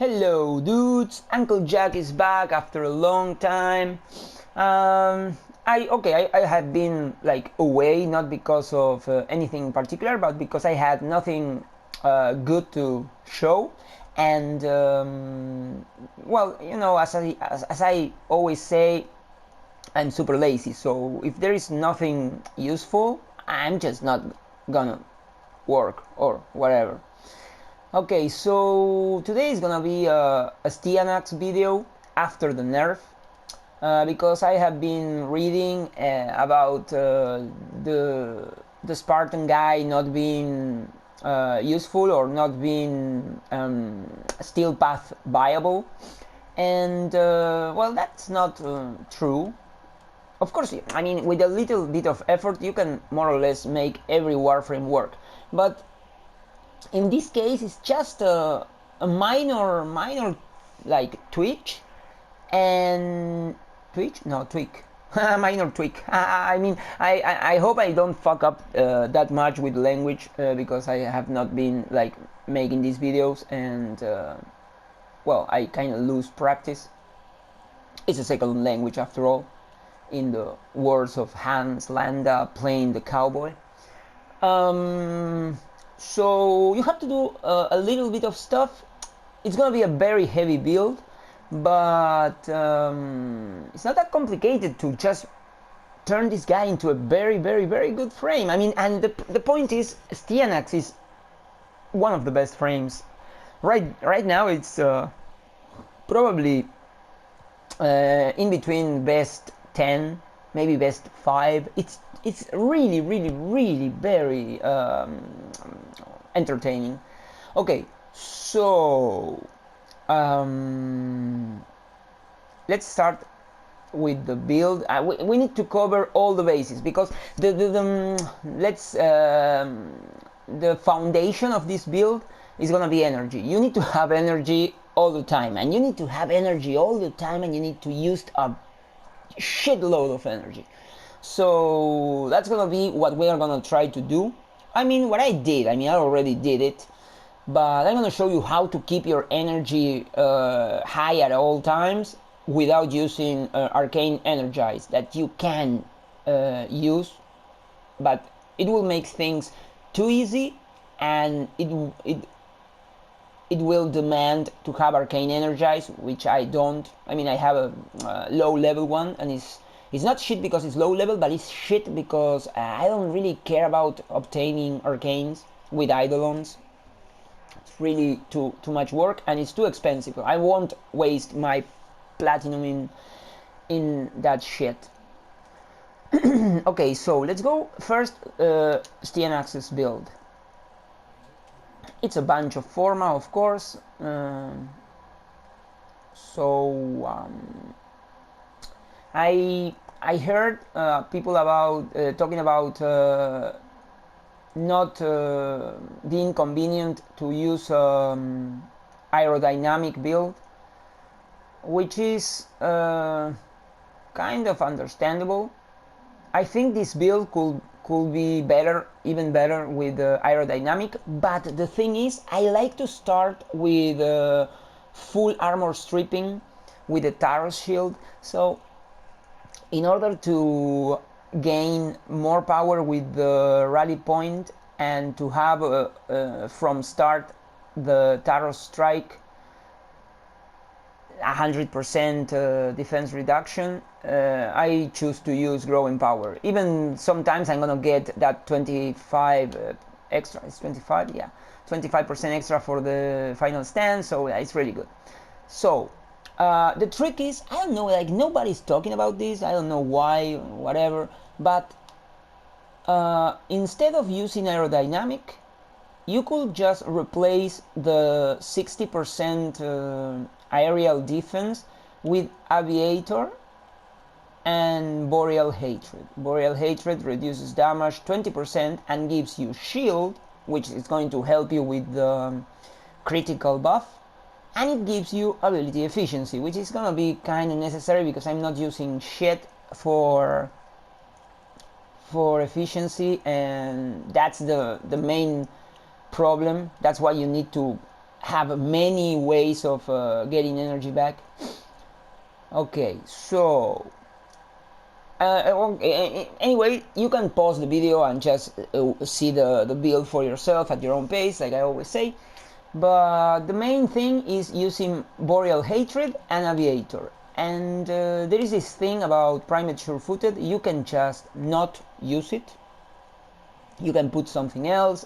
Hello dudes, Uncle Jack is back after a long time. I have been like away, not because of anything in particular, but because I had nothing good to show. And well, you know, as I always say, I'm super lazy. So if there is nothing useful, I'm just not gonna work or whatever. Okay, so today is gonna be a Styanax video after the nerf, because I have been reading about the Spartan guy not being useful or not being steel path viable, and well, that's not true. Of course, I mean, with a little bit of effort, you can more or less make every Warframe work, but in this case it's just a minor like twitch and twitch no tweak minor tweak. I mean, I hope I don't fuck up that much with language, because I have not been like making these videos, and well, I kind of lose practice. It's a second language after all, in the words of Hans Landa playing the cowboy. um so you have to do a little bit of stuff. It's gonna be a very heavy build, but it's not that complicated to just turn this guy into a very good frame. I mean, and the point is, Styanax is one of the best frames right now. It's probably in between best 10, maybe best 5. It's really very entertaining. Okay, so let's start with the build. We need to cover all the bases, because the foundation of this build is gonna be energy. You need to have energy all the time, and you need to have energy all the time, and you need to use a shitload of energy. So that's gonna be what we are gonna try to do. I mean, what I did, I already did it, but I'm gonna show you how to keep your energy high at all times without using arcane energize that you can use, but it will make things too easy, and it will demand to have arcane energize, which I don't. I mean, I have a low level one, and it's not shit because it's low level, but it's shit because I don't really care about obtaining arcanes with eidolons. It's really too much work, and it's too expensive. I won't waste my platinum in that shit. Okay, so let's go first. Styanax's build. It's a bunch of forma, of course. I heard people about talking about not being convenient to use aerodynamic build, which is kind of understandable. I think this build could be better, even better, with aerodynamic, but the thing is, I like to start with full armor stripping with the Taros shield. So in order to gain more power with the rally point and to have from start the Taros strike 100% defense reduction, I choose to use growing power. Even sometimes I'm gonna get that 25 extra. It's 25, yeah, 25% extra for the final stand, so yeah, it's really good. So the trick is, I don't know, like nobody's talking about this. I don't know why, whatever, but instead of using aerodynamic, you could just replace the 60% aerial defense with aviator and boreal hatred. Boreal hatred reduces damage 20% and gives you shield, which is going to help you with the critical buff, and it gives you ability efficiency, which is gonna be kind of necessary because I'm not using shit for efficiency, and that's the main problem. That's why you need to have many ways of getting energy back. Okay, so anyway, you can pause the video and just see the build for yourself at your own pace, like I always say. But the main thing is using Boreal Hatred and Aviator. And there is this thing about Primate Sure-Footed, you can just not use it. You can put something else,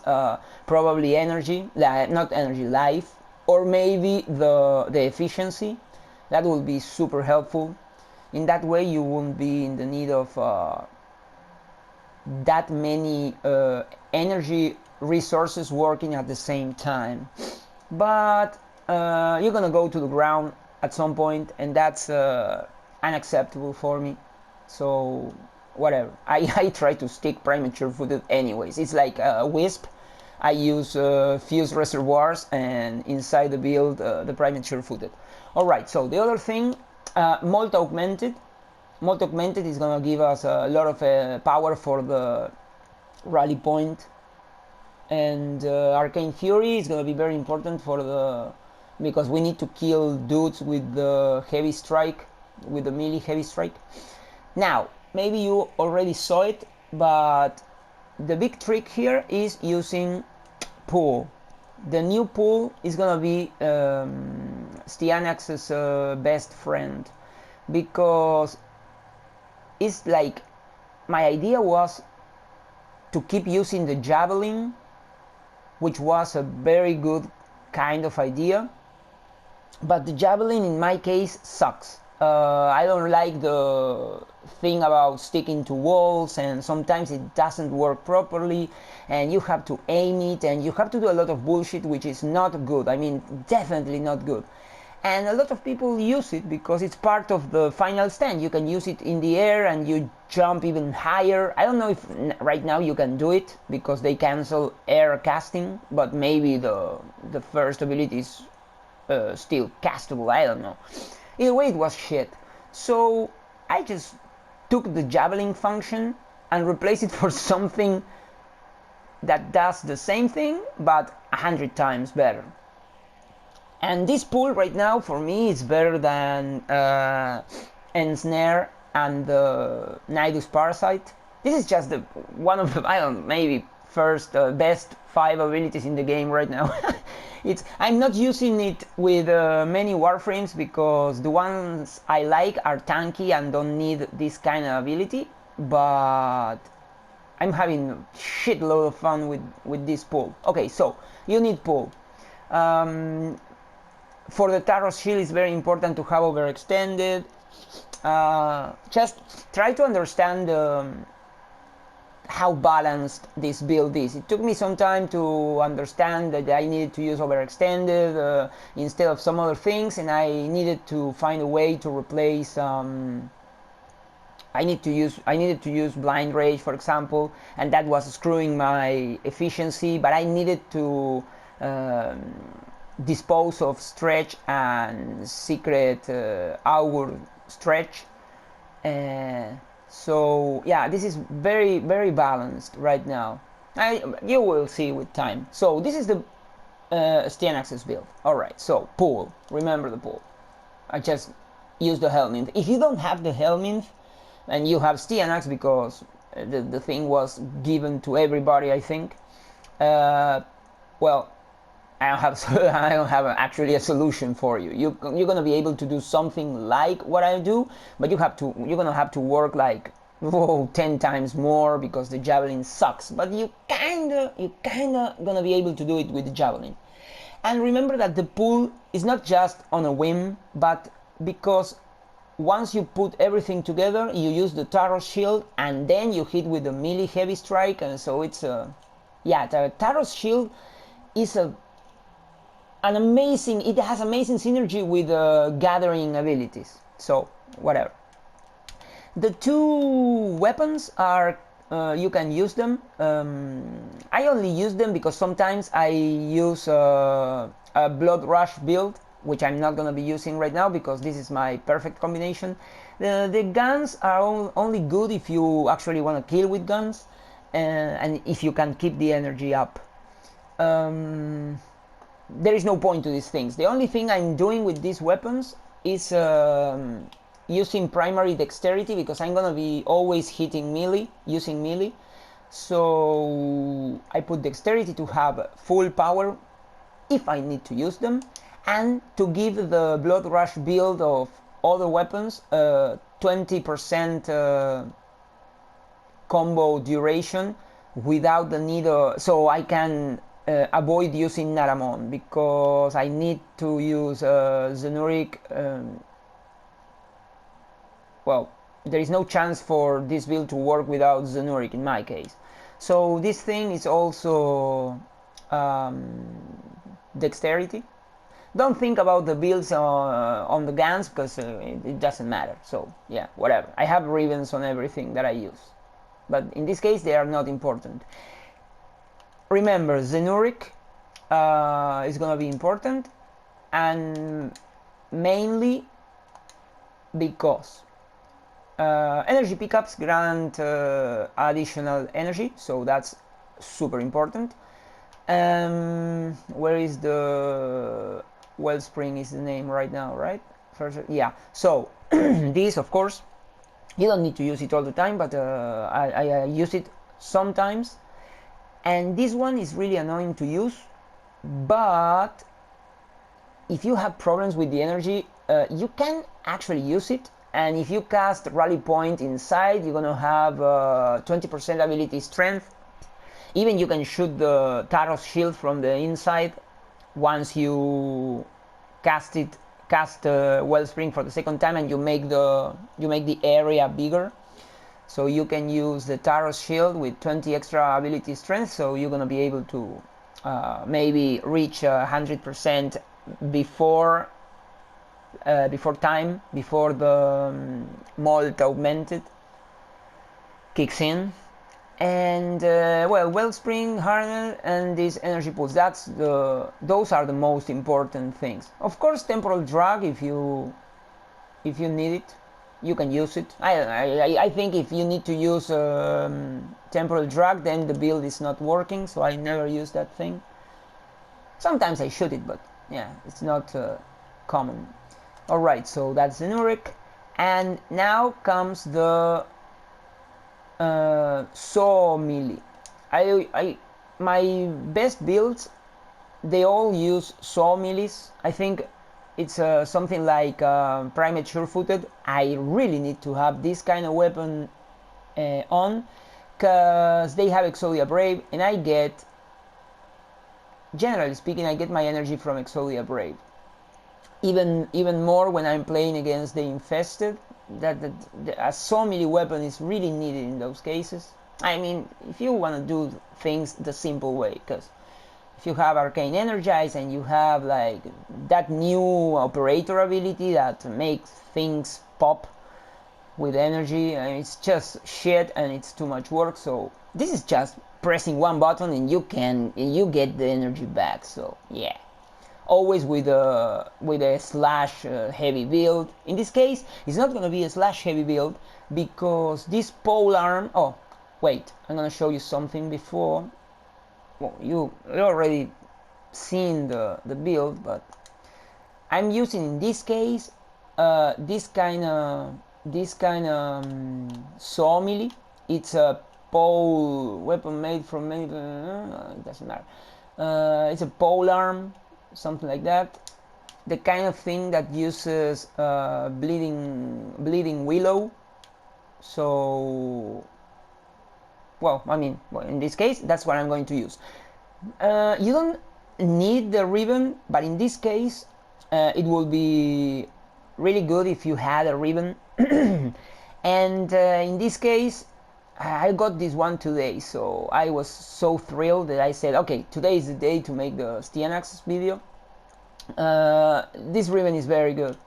probably energy, not energy, life, or maybe the efficiency. That will be super helpful. In that way you won't be in the need of that many energy resources working at the same time. But you're gonna go to the ground at some point, and that's unacceptable for me. So whatever. I try to stick Primate Sure-Footed anyways. It's like a wisp. I use fuse reservoirs, and inside the build the Primate Sure-Footed. Alright, so the other thing, Molt Augmented. Molt Augmented is gonna give us a lot of power for the rally point, and Arcane Fury is gonna be very important for the, because we need to kill dudes with the heavy strike, with the melee heavy strike. Now, maybe you already saw it, but the big trick here is using pool. The new pool is gonna be Styanax's best friend, because it's like, my idea was to keep using the javelin, which was a very good kind of idea, but the javelin in my case sucks. I don't like the thing about sticking to walls, and sometimes it doesn't work properly, and you have to aim it, and you have to do a lot of bullshit, which is not good. I mean, definitely not good. And a lot of people use it because it's part of the final stand. You can use it in the air and you jump even higher. I don't know if right now you can do it because they cancel air casting, but maybe the first ability is still castable. I don't know. Either way, it was shit. So I just took the javelin function and replaced it for something that does the same thing but 100 times better. And this pool right now for me is better than Ensnare and the Nidus Parasite. This is just one of the, I don't know, maybe first best 5 abilities in the game right now. I'm not using it with many Warframes because the ones I like are tanky and don't need this kind of ability, but I'm having a shitload of fun with this pool. Okay, so you need pool. For the Taros shield, it's very important to have overextended. Just try to understand how balanced this build is. It took me some time to understand that I needed to use overextended instead of some other things, and I needed to find a way to replace. I needed to use blind rage, for example, and that was screwing my efficiency. But I needed to dispose of stretch and secret augur stretch. So yeah, this is very, very balanced right now. You will see with time. So this is the Styanax's build. Alright, so pool. Remember the pool. I just use the Helminth. If you don't have the Helminth and you have Styanax, because the thing was given to everybody, I think, well, I don't have actually a solution for you. You're gonna be able to do something like what I do, but you're gonna have to work like 10 times more because the javelin sucks. But you kinda gonna be able to do it with the javelin. And remember that the pull is not just on a whim, but because once you put everything together, you use the Taros shield and then you hit with the melee heavy strike, and so it's yeah, the Taros shield is it has amazing synergy with gathering abilities. So whatever. The 2 weapons are you can use them. I only use them because sometimes I use a Blood Rush build, which I'm not gonna be using right now because this is my perfect combination. The guns are only good if you actually want to kill with guns, and if you can keep the energy up. there is no point to these things. The only thing I'm doing with these weapons is using primary dexterity, because I'm gonna be always hitting melee, using melee. So I put dexterity to have full power if I need to use them, and to give the blood rush build of other weapons 20% combo duration without the need of, so I can avoid using Naramon, because I need to use Zenuric. Well, there is no chance for this build to work without Zenuric in my case. So this thing is also dexterity. Don't think about the builds on the guns, because it doesn't matter. So yeah, whatever. I have ribbons on everything that I use, but in this case they are not important. Remember, Zenuric is gonna be important, and mainly because energy pickups grant additional energy, so that's super important. Where is the Wellspring is the name right now, right? First, yeah. So this, of course, you don't need to use it all the time, but I use it sometimes. And this one is really annoying to use, but if you have problems with the energy, you can actually use it. And if you cast Rally Point inside, you're gonna have 20% ability strength. Even you can shoot the Taros shield from the inside once you cast Wellspring for the second time, and you make the area bigger. So you can use the Taros shield with 20 extra ability strength, so you're gonna be able to maybe reach 100% before the Molt Augmented kicks in. And well, Wellspring, Harnel, and these energy pools, those are the most important things. Of course, temporal drag, if you need it, you can use it. I think if you need to use temporal drag, then the build is not working, so I never use that thing. Sometimes I shoot it, but yeah, it's not common. Alright, so that's the Zenuric, and now comes the saw melee. My best builds, they all use saw melees. I think it's something like Primate Sure-Footed. I really need to have this kind of weapon on, because they have Exodia Brave, and I get, generally speaking, I get my energy from Exodia Brave. Even more when I'm playing against the Infested. A saw melee weapon is really needed in those cases. I mean, if you want to do things the simple way, because if you have Arcane Energize and you have like that new operator ability that makes things pop with energy, it's just shit and it's too much work. So this is just pressing one button and you get the energy back. So yeah. Always with a slash heavy build. In this case, it's not gonna be a slash heavy build, because this pole arm. Oh, wait! I'm gonna show you something before. Well, you already seen the build, but I'm using in this case this kind of saw melee. It's a pole weapon made from it doesn't matter. It's a pole arm, something like that. The kind of thing that uses bleeding willow. So, well, I mean, in this case, that's what I'm going to use. You don't need the ribbon, but in this case, it will be really good if you had a ribbon. And in this case, I got this one today, so I was so thrilled that I said, okay, today is the day to make the Styanax video. This ribbon is very good.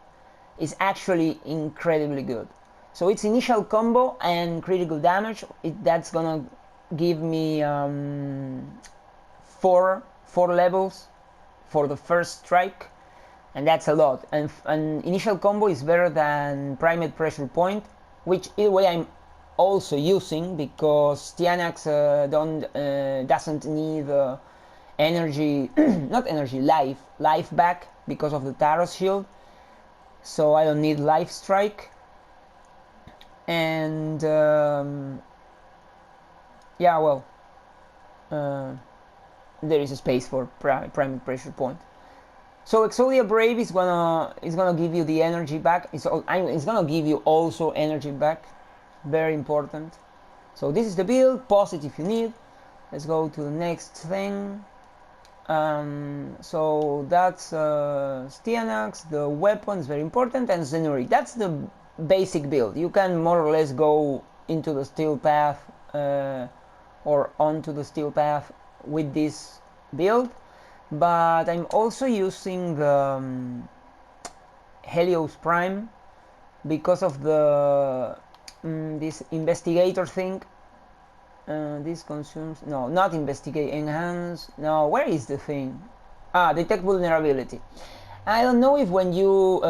It's actually incredibly good. So it's initial combo and critical damage. That's gonna give me 4 levels for the first strike, and that's a lot. And initial combo is better than Primate Pressure Point, which either way I'm also using, because Styanax doesn't need energy, not energy, life back because of the Taros shield. So I don't need life strike. And yeah, well, there is a space for primary pressure point. So Exodia Brave is gonna give you the energy back. It's gonna give you also energy back. Very important. So this is the build. Pause it if you need. Let's go to the next thing. So that's Styanax. The weapon is very important, and Zenuri. That's the basic build. You can more or less go into the steel path or onto the steel path with this build. But I'm also using the Helios Prime because of the this investigator thing. This consumes not investigate, enhance. No, where is the thing? Detect vulnerability. I don't know if when you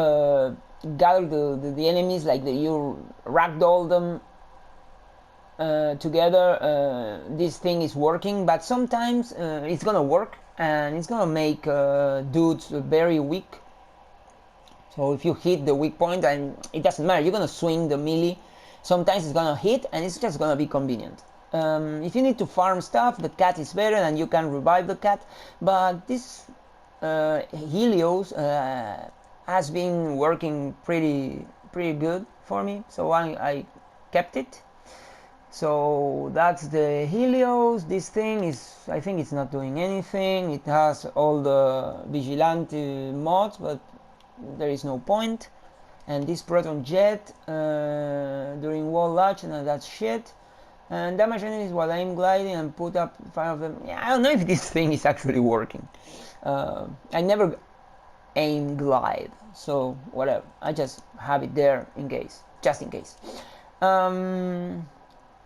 gather the enemies, like you ragdoll them together, this thing is working, but sometimes it's gonna work and it's gonna make dudes very weak. So if you hit the weak point, and it doesn't matter, you're gonna swing the melee, sometimes it's gonna hit and it's just gonna be convenient. If you need to farm stuff, the cat is better and you can revive the cat, but this Helios has been working pretty good for me, so I kept it. So that's the Helios. This thing is, I think it's not doing anything. It has all the Vigilante mods, but there is no point. And this Proton Jet during wall launch, and that's shit. And damage enemies while I'm gliding and put up 5 of them. Yeah, I don't know if this thing is actually working. I never aim glide, so whatever. I just have it there in case, just in case.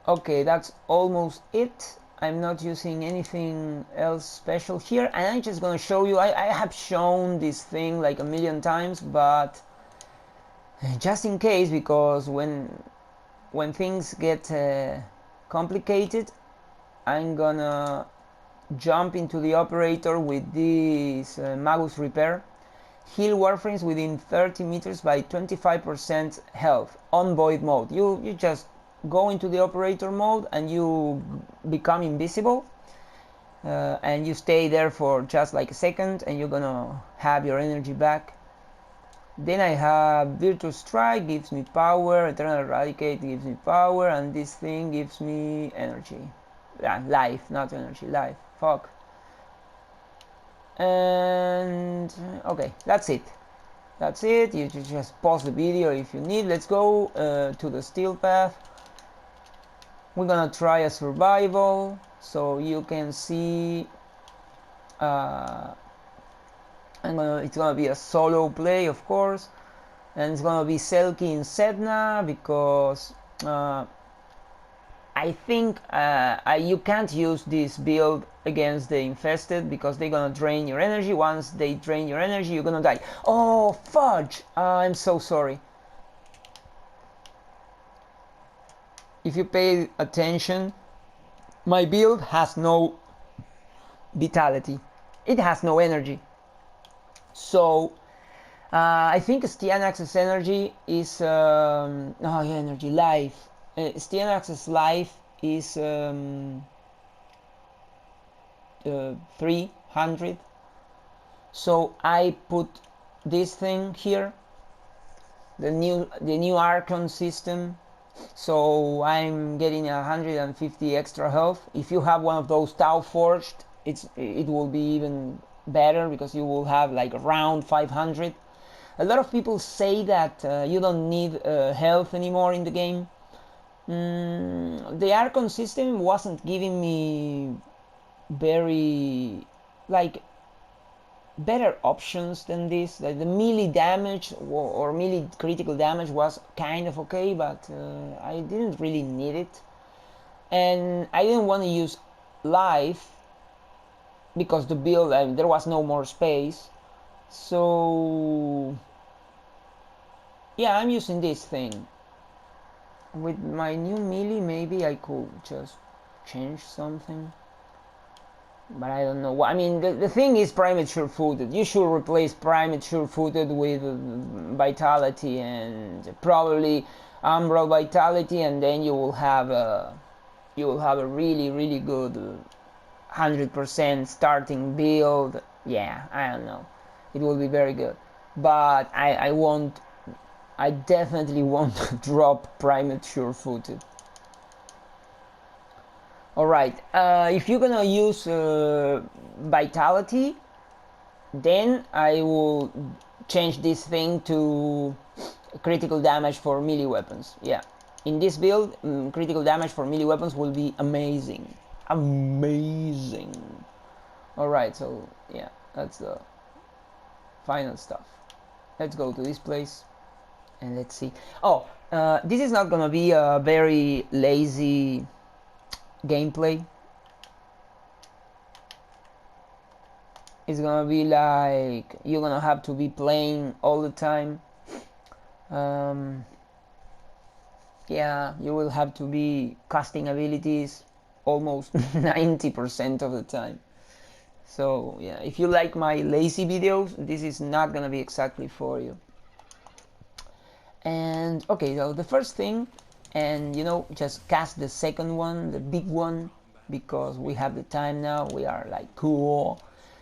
Okay, that's almost it. I'm not using anything else special here, and I'm just gonna show you. I have shown this thing like a million times, but just in case, because when things get complicated, I'm gonna jump into the operator with this Magus Repair. Heal Warframes within 30 meters by 25% health on void mode. You just go into the operator mode and you become invisible, and you stay there for just like a second, and you're gonna have your energy back. Then I have Virtuous Strike, gives me power, Eternal Eradicate gives me power, and this thing gives me energy. Life, not energy, life. Fuck. And okay, that's it. That's it. You just pause the video if you need. Let's go to the steel path. We're gonna try a survival, so you can see it's gonna be a solo play, of course, and it's gonna be Selkie in Sedna because I think you can't use this build against the infested because they're gonna drain your energy. Once they drain your energy, you're gonna die. Oh fudge! I'm so sorry. If you pay attention, my build has no vitality. It has no energy. So I think Styanax's energy is energy life. Styanax's life is 300. So I put this thing here, the new Archon system. So I'm getting 150 extra health. If you have one of those Tau Forged, it will be even better because you will have like around 500. A lot of people say that you don't need health anymore in the game. The Archon system wasn't giving me very better options than this. Like the melee damage or melee critical damage was kind of okay, but I didn't really need it, and I didn't want to use life because the build, there was no more space. So yeah, I'm using this thing. With my new melee, maybe I could just change something. but I don't know what. I mean, the thing is premature footed. You should replace premature footed with vitality and probably umbral vitality, and then you will have a really good 100% starting build. Yeah, I don't know. It will be very good, but I won't. I definitely won't drop premature footed. Alright, if you're gonna use vitality, then I will change this thing to critical damage for melee weapons. Yeah, in this build, critical damage for melee weapons will be amazing. Amazing. Alright, so yeah, that's the final stuff. Let's go to this place and let's see. Oh, this is not gonna be a very lazy gameplay. It's gonna be like you're gonna have to be playing all the time. Yeah, you will have to be casting abilities almost 90% of the time. So yeah, if you like my lazy videos, this is not gonna be exactly for you. And okay, so the first thing, and you know, just cast the second one, the big one, because we have the time now. We are like cool.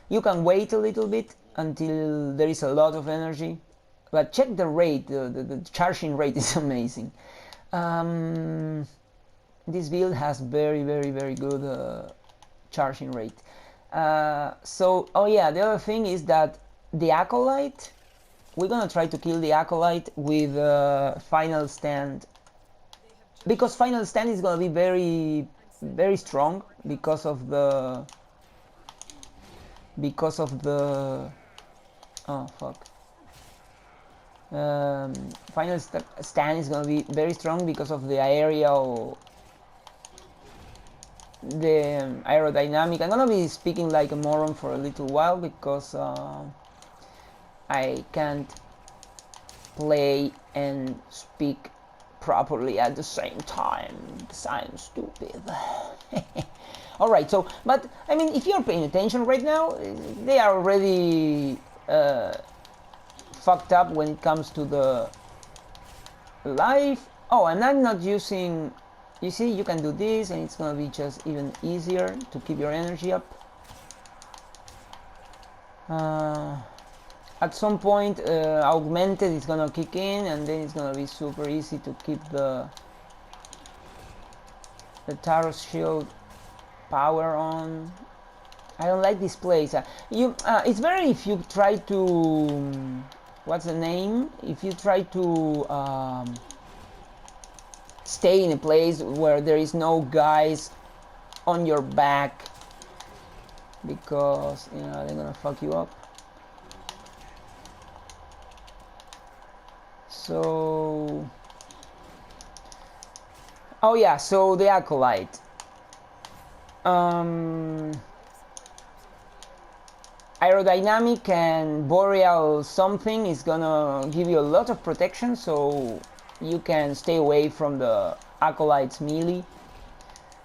You can wait a little bit until there is a lot of energy, but check the rate. The charging rate is amazing. This build has very good charging rate. So oh yeah, the other thing is that the acolyte, we're gonna try to kill the acolyte with final stand, because final stand is gonna be very strong because of the oh fuck. Final stand is gonna be very strong because of the aerodynamic. I'm gonna be speaking like a moron for a little while because I can't play and speak properly at the same time because I'm stupid. Alright, so, but I mean, if you're paying attention right now, they are already fucked up when it comes to the life. Oh, and I'm not using, you see, you can do this and it's gonna be just even easier to keep your energy up. At some point augmented is gonna kick in, and then it's gonna be super easy to keep the Taros shield power on. I don't like this place. It's better if you try to what's the name? If you try to stay in a place where there is no guys on your back, because you know they're gonna fuck you up. So, oh yeah, so the acolyte. Aerodynamic and boreal something is gonna give you a lot of protection, so you can stay away from the acolyte's melee.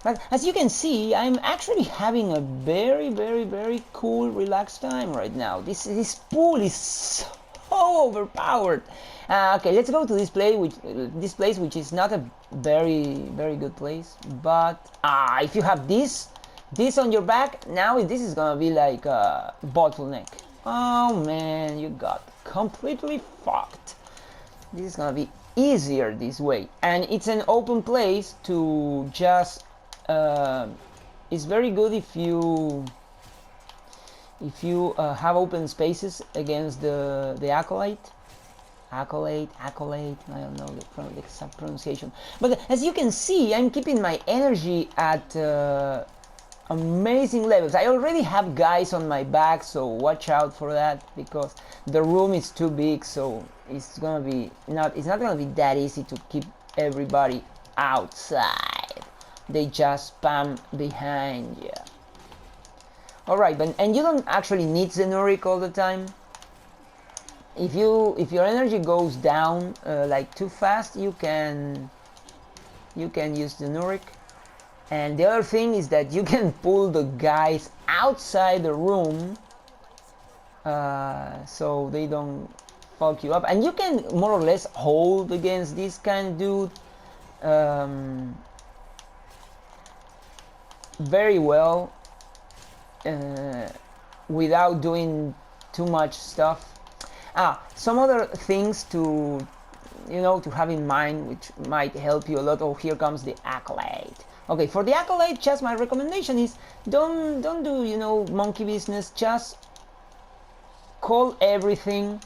But as you can see, I'm actually having a very cool, relaxed time right now. This pool is so overpowered. Okay, let's go to this place, which is not a very good place. But if you have this on your back, now this is gonna be like a bottleneck. Oh man, you got completely fucked. This is gonna be easier this way, and it's an open place to just. It's very good if you have open spaces against the acolyte. Accolade, I don't know the exact pronunciation. But as you can see, I'm keeping my energy at amazing levels. I already have guys on my back, so watch out for that, because the room is too big, so it's not gonna be that easy to keep everybody outside. They just spam behind you. Alright, and you don't actually need Zenuric all the time. If your energy goes down like too fast, you can use the Nuric. And the other thing is that you can pull the guys outside the room, so they don't fuck you up. And you can more or less hold against this kind of dude very well without doing too much stuff. Some other things to to have in mind, which might help you a lot. Oh, here comes the accolade. Okay, for the accolade, just my recommendation is don't do monkey business. Just call everything.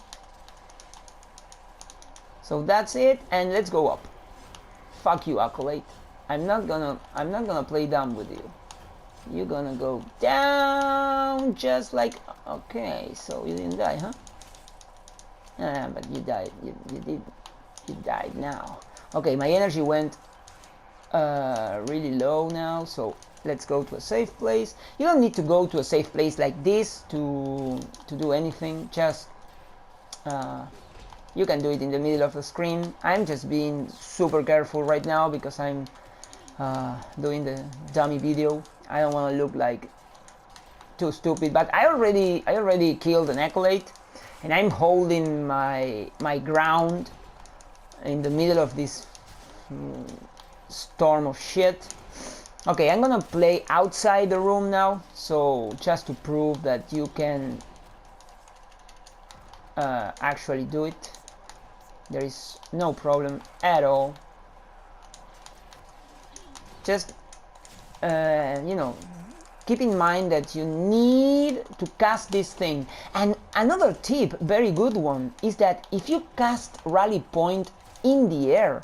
So that's it, and let's go up. Fuck you, accolade. I'm not gonna play dumb with you. You're gonna go down just like, okay, so you didn't die, huh? But you died. You died now. Okay, my energy went really low now, so let's go to a safe place. You don't need to go to a safe place like this to do anything. Just you can do it in the middle of the screen. I'm just being super careful right now because I'm doing the dummy video. I don't want to look like too stupid, but I already killed an accolade, and I'm holding my ground in the middle of this storm of shit. Okay, I'm gonna play outside the room now, so just to prove that you can actually do it. There is no problem at all. Just keep in mind that you need to cast this thing. And another tip, very good one, is that if you cast rally point in the air,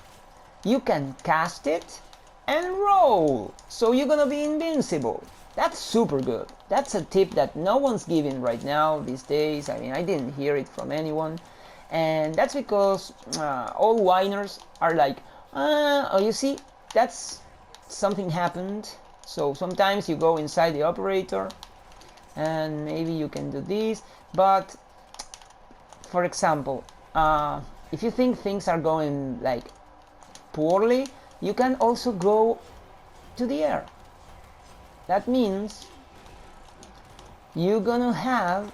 you can cast it and roll, so you're gonna be invincible. That's super good. That's a tip that no one's giving right now these days. I mean, I didn't hear it from anyone, and that's because all whiners are like, oh, you see, that's something happened. So sometimes you go inside the operator and maybe you can do this, but for example, if you think things are going like poorly, you can also go to the air. That means you're gonna have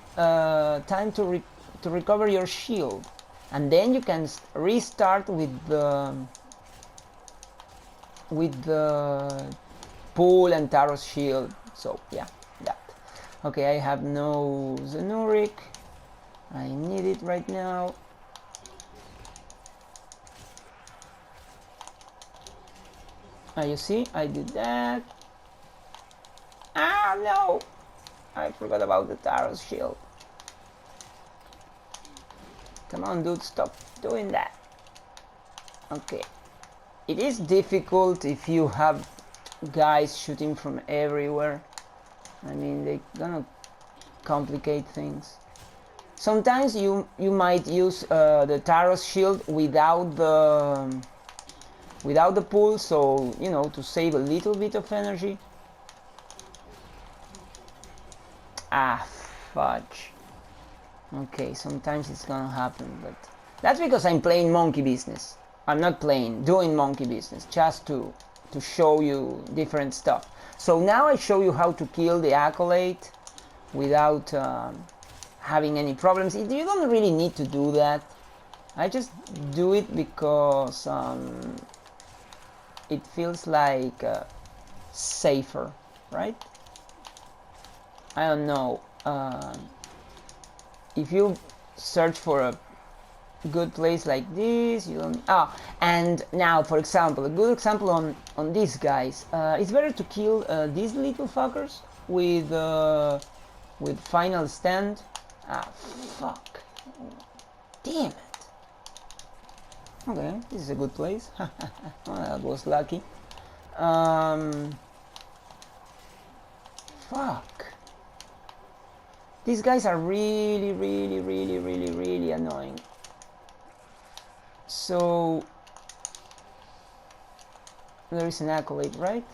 time to recover your shield, and then you can restart with the pull and Taros shield. So yeah, that. Okay, I have no Zenuric. I need it right now. You see, I did that. Ah, no! I forgot about the Taros shield. Come on, dude, stop doing that. Okay. It is difficult if you have guys shooting from everywhere. I mean, they're gonna complicate things. Sometimes you might use the Taros shield without the pull, so to save a little bit of energy. Ah, fudge. Okay, sometimes it's gonna happen, but that's because I'm playing monkey business. I'm not doing monkey business, just to show you different stuff. So now I show you how to kill the accolade without having any problems. You don't really need to do that. I just do it because it feels like safer, right? I don't know. If you search for a good place like this, you don't. And now, for example, a good example on these guys. It's better to kill these little fuckers with final stand. Fuck. Damn it. Okay, this is a good place. Oh, that was lucky. Fuck. These guys are really, really, really, really, really annoying. So there is an accolade, right?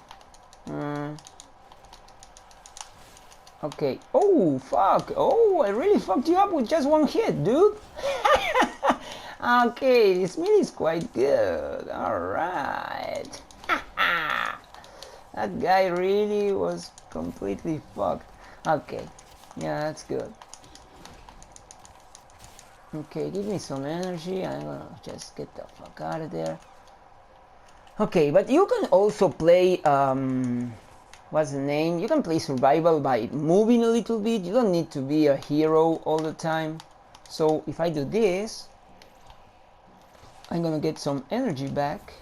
Okay. Oh, fuck. Oh, I really fucked you up with just one hit, dude. Okay, this meal is quite good. Alright. That guy really was completely fucked. Okay, yeah, that's good. Okay, give me some energy. I'm gonna just get the fuck out of there. Okay, but you can also play, what's the name? You can play survival by moving a little bit. You don't need to be a hero all the time. So if I do this, I'm gonna get some energy back.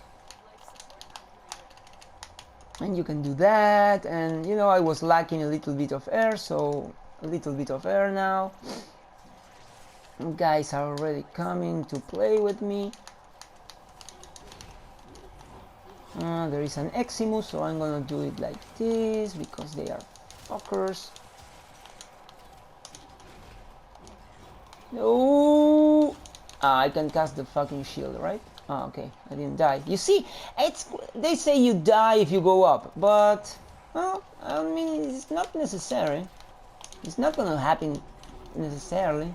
And you can do that, and you know, I was lacking a little bit of air, so a little bit of air now. Guys are already coming to play with me. There is an Eximus, so I'm gonna do it like this because they are fuckers. No, I can cast the fucking shield, right? Oh, okay, I didn't die. You see, they say you die if you go up, but well, I mean, it's not necessary. It's not gonna happen necessarily.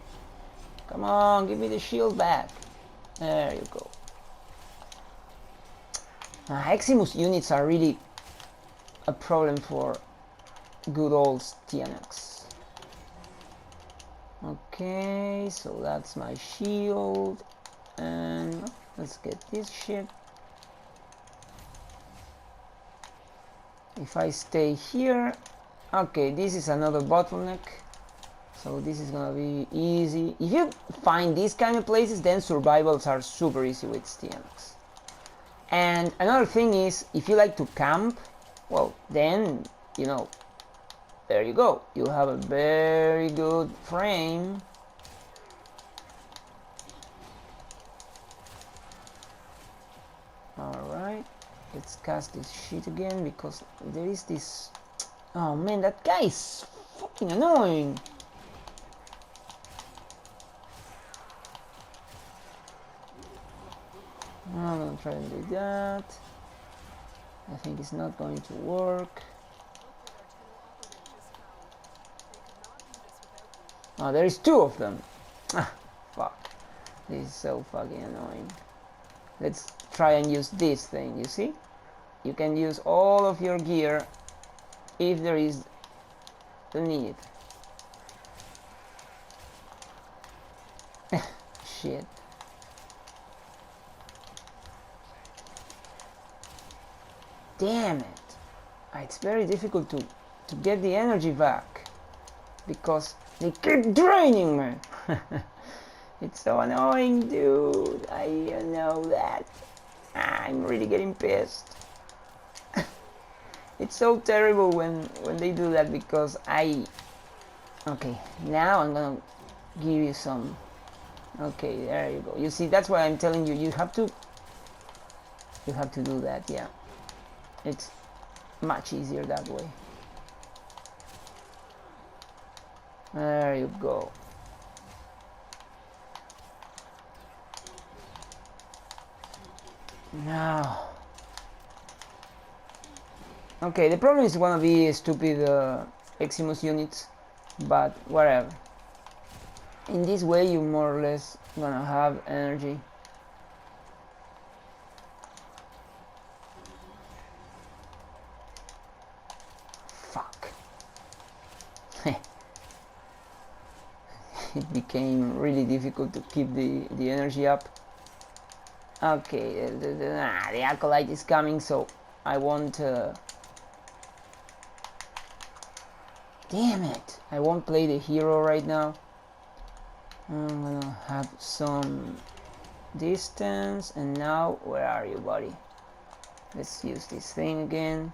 Come on, give me the shield back. There you go. Eximus units are really a problem for good old Styanax. Okay, so that's my shield. And let's get this shit. If I stay here... Okay, this is another bottleneck. So this is gonna be easy. If you find these kind of places, then survivals are super easy with Styanax. And another thing is, if you like to camp, well, then, you know, there you go. You have a very good frame. Alright, let's cast this shit again because there is this... Oh man, that guy is fucking annoying. I'm gonna try and do that. I think it's not going to work. Oh, there is two of them. Ah, fuck. This is so fucking annoying. Let's try and use this thing, you see? You can use all of your gear if there is the need. Shit. Damn it. It's very difficult to get the energy back because they keep draining me. It's so annoying, dude. I know that. I'm really getting pissed. It's so terrible when they do that because okay, now I'm gonna give you some. Okay, there you go. You see, that's why I'm telling you, you have to do that, yeah. It's much easier that way. There you go. Now. Okay, the problem is gonna be stupid Eximus units, but whatever. In this way, you more or less gonna have energy. Fuck. It became really difficult to keep the energy up. Okay, the acolyte is coming, so I won't... Damn it! I won't play the hero right now. I'm gonna have some distance, and now, where are you, buddy? Let's use this thing again.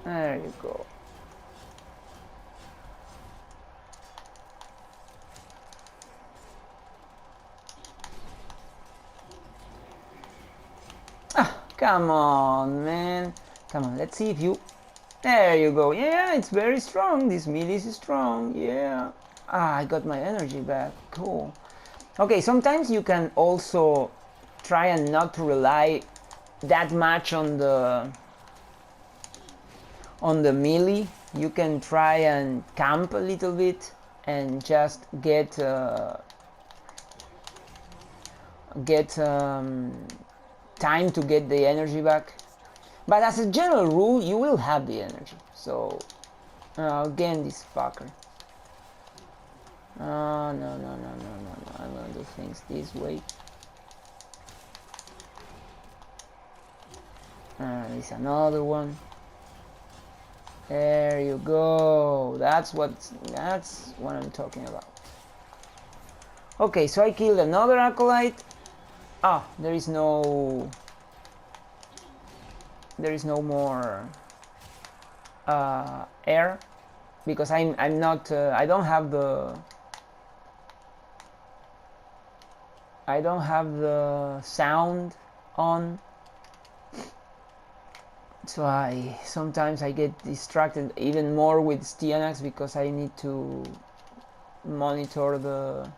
There you go. Ah, come on, man. Come on, let's see if you... There you go. Yeah, it's very strong. This melee is strong. Yeah. Ah, I got my energy back. Cool. Okay, sometimes you can also try and not to rely that much on the melee. You can try and camp a little bit and just get get time to get the energy back. But as a general rule, you will have the energy. So again, this fucker. No, no, no, no, no. I'm gonna do things this way. There's another one. There you go. That's what I'm talking about. Okay, so I killed another acolyte. Ah, there is no more air because I'm not I don't have the sound on, so sometimes I get distracted even more with Styanax because I need to monitor the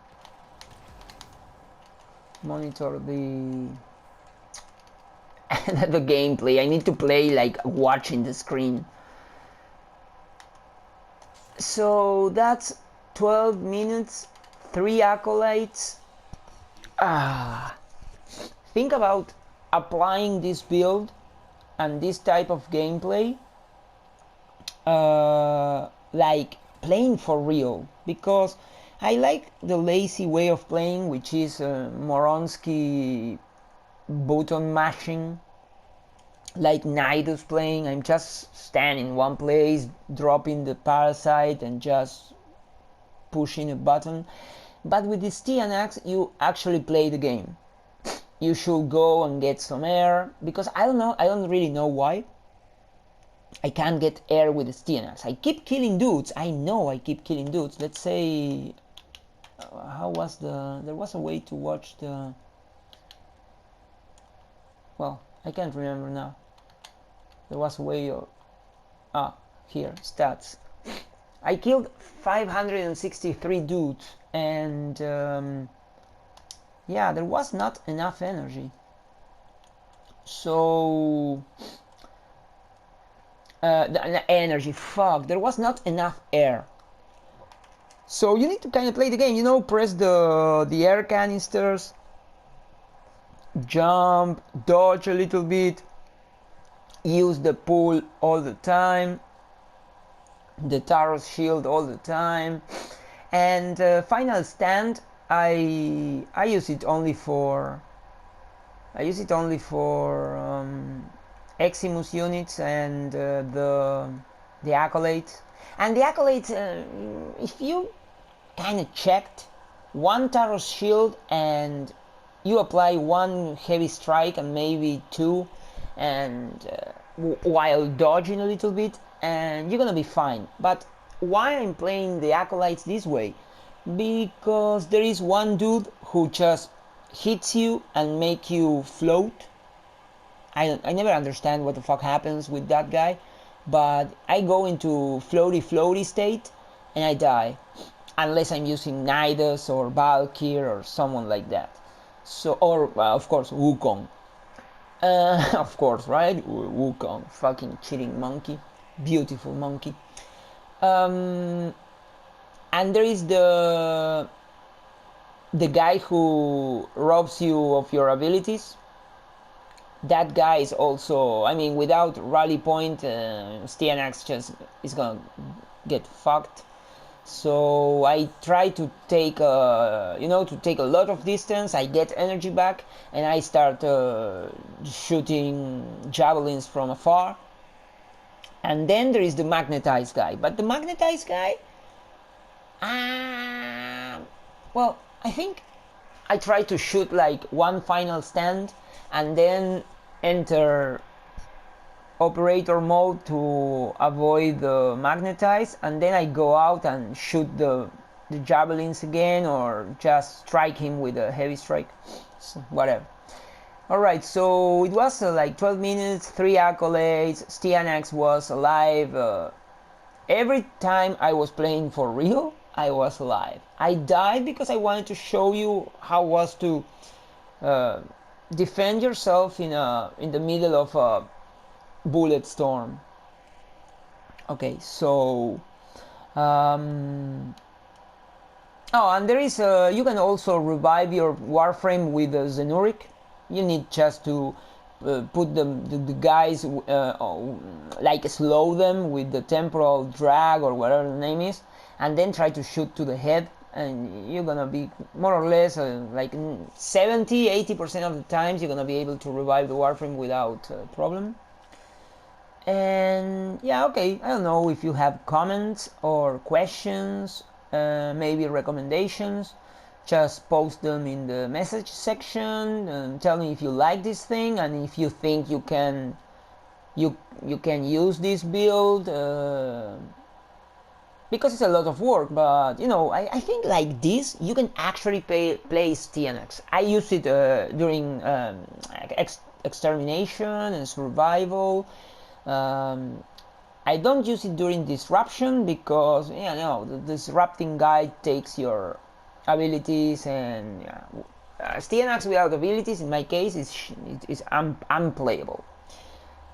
the gameplay. I need to play like watching the screen. So that's 12 minutes, 3 acolytes. Think about applying this build and this type of gameplay like playing for real, because I like the lazy way of playing, which is Moronsky button mashing, like Nidus playing. I'm just standing in one place, dropping the parasite and just pushing a button. But with the Styanax, you actually play the game. You should go and get some air, because I don't really know why I can't get air with the Styanax. I keep killing dudes. I know I keep killing dudes. Let's say, there was a way to watch the, well, I can't remember now. There was a way of, here, stats. I killed 563 dudes, and yeah, there was not enough energy. So the energy, fuck, there was not enough air. So you need to kind of play the game, you know, press the air canisters, jump, dodge a little bit, use the pool all the time, the Taros shield all the time, and final stand, I use it only for Eximus units and the acolytes. And the acolytes, if you kind of checked, one Taros shield and you apply one heavy strike and maybe two, and while dodging a little bit, and you're gonna be fine. But why I'm playing the acolytes this way? Because there is one dude who just hits you and make you float. I never understand what the fuck happens with that guy, but I go into floaty state and I die, unless I'm using Nidus or Valkyr or someone like that. So, or of course Wukong. Of course, right? Wukong, fucking cheating monkey, beautiful monkey. And there is the guy who robs you of your abilities. That guy is also, I mean, without rally point, Styanax just is gonna get fucked. So I try to take a lot of distance. I get energy back, and I start shooting javelins from afar. And then there is the magnetized guy. But the magnetized guy, well, I think I try to shoot like one final stand and then enter operator mode to avoid the magnetize, and then I go out and shoot the javelins again, or just strike him with a heavy strike, so whatever. Alright, so it was like 12 minutes, 3 accolades, Styanax was alive. Every time I was playing for real, I was alive. I died because I wanted to show you how it was to defend yourself in the middle of a bullet storm. Okay, so Oh, and there is you can also revive your Warframe with a Zenuric. You need just to put the guys like slow them with the temporal drag or whatever the name is, and then try to shoot to the head, and you're gonna be more or less like 70-80% of the times you're gonna be able to revive the Warframe without problem. And yeah, okay, I don't know if you have comments or questions, maybe recommendations, just post them in the message section and tell me if you like this thing and if you think you can use this build, because it's a lot of work. But you know, I think like this you can actually play Styanax. I use it during extermination and survival. um, I don't use it during disruption because the disrupting guy takes your abilities, and Styanax without abilities in my case is unplayable.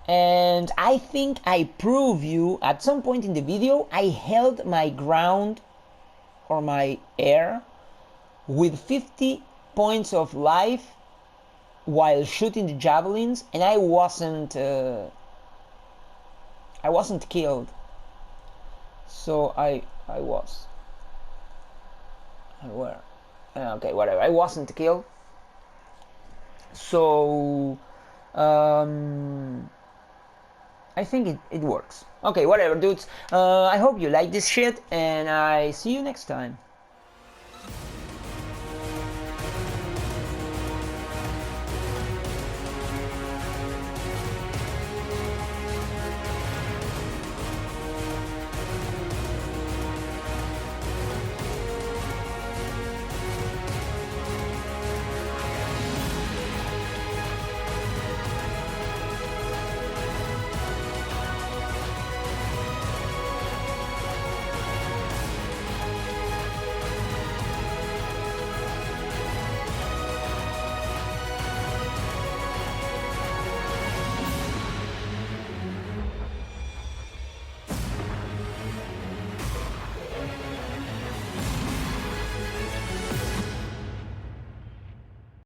And I think I prove you at some point in the video I held my ground or my air with 50 points of life while shooting the javelins, and I wasn't killed. So I was. Where? Okay, whatever. I wasn't killed. So I think it works. Okay, whatever, dudes. I hope you like this shit, and I see you next time.